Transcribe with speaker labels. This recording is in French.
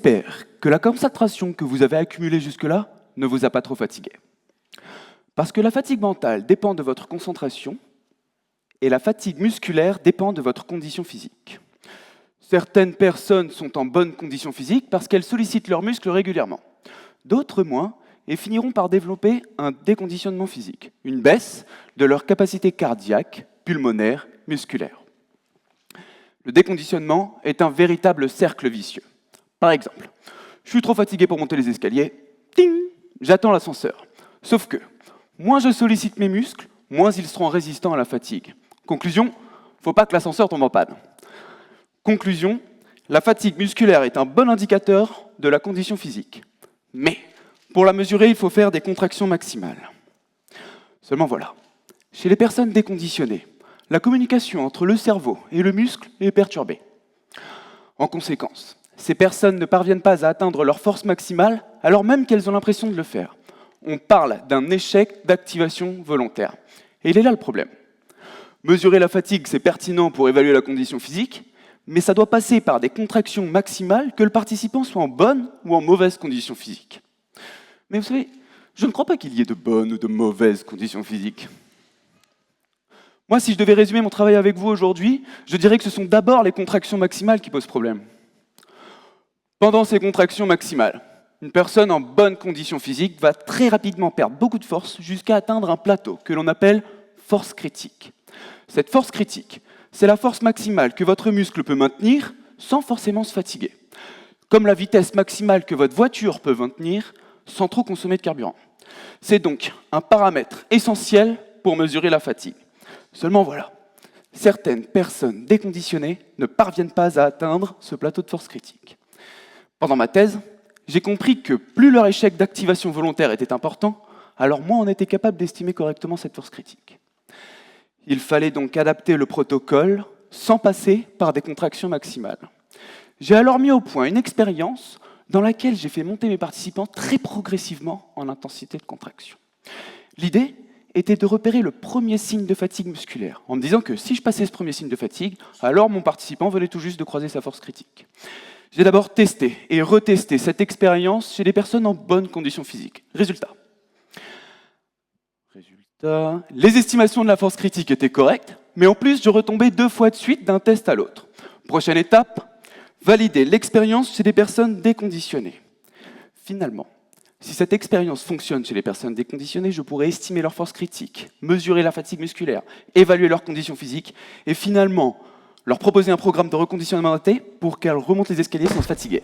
Speaker 1: J'espère que la concentration que vous avez accumulée jusque-là ne vous a pas trop fatigué. Parce que la fatigue mentale dépend de votre concentration et la fatigue musculaire dépend de votre condition physique. Certaines personnes sont en bonne condition physique parce qu'elles sollicitent leurs muscles régulièrement. D'autres moins et finiront par développer un déconditionnement physique, une baisse de leur capacité cardiaque, pulmonaire, musculaire. Le déconditionnement est un véritable cercle vicieux. Par exemple, je suis trop fatigué pour monter les escaliers, ting, j'attends l'ascenseur. Sauf que, moins je sollicite mes muscles, moins ils seront résistants à la fatigue. Conclusion, faut pas que l'ascenseur tombe en panne. Conclusion, la fatigue musculaire est un bon indicateur de la condition physique. Mais, pour la mesurer, il faut faire des contractions maximales. Seulement voilà, chez les personnes déconditionnées, la communication entre le cerveau et le muscle est perturbée. En conséquence, ces personnes ne parviennent pas à atteindre leur force maximale alors même qu'elles ont l'impression de le faire. On parle d'un échec d'activation volontaire. Et il est là le problème. Mesurer la fatigue, c'est pertinent pour évaluer la condition physique, mais ça doit passer par des contractions maximales que le participant soit en bonne ou en mauvaise condition physique. Mais vous savez, je ne crois pas qu'il y ait de bonnes ou de mauvaises conditions physiques. Moi, si je devais résumer mon travail avec vous aujourd'hui, je dirais que ce sont d'abord les contractions maximales qui posent problème. Pendant ces contractions maximales, une personne en bonne condition physique va très rapidement perdre beaucoup de force jusqu'à atteindre un plateau que l'on appelle force critique. Cette force critique, c'est la force maximale que votre muscle peut maintenir sans forcément se fatiguer, comme la vitesse maximale que votre voiture peut maintenir sans trop consommer de carburant. C'est donc un paramètre essentiel pour mesurer la fatigue. Seulement voilà, certaines personnes déconditionnées ne parviennent pas à atteindre ce plateau de force critique. Pendant ma thèse, j'ai compris que plus leur échec d'activation volontaire était important, alors moins on était capable d'estimer correctement cette force critique. Il fallait donc adapter le protocole sans passer par des contractions maximales. J'ai alors mis au point une expérience dans laquelle j'ai fait monter mes participants très progressivement en intensité de contraction. L'idée était de repérer le premier signe de fatigue musculaire, en me disant que si je passais ce premier signe de fatigue, alors mon participant venait tout juste de croiser sa force critique. J'ai d'abord testé et retesté cette expérience chez des personnes en bonne condition physique. Résultat, les estimations de la force critique étaient correctes, mais en plus, je retombais 2 fois de suite d'un test à l'autre. Prochaine étape, valider l'expérience chez des personnes déconditionnées. Finalement, si cette expérience fonctionne chez les personnes déconditionnées, je pourrais estimer leur force critique, mesurer la fatigue musculaire, évaluer leurs conditions physiques et finalement leur proposer un programme de reconditionnement adapté pour qu'elles remontent les escaliers sans se fatiguer.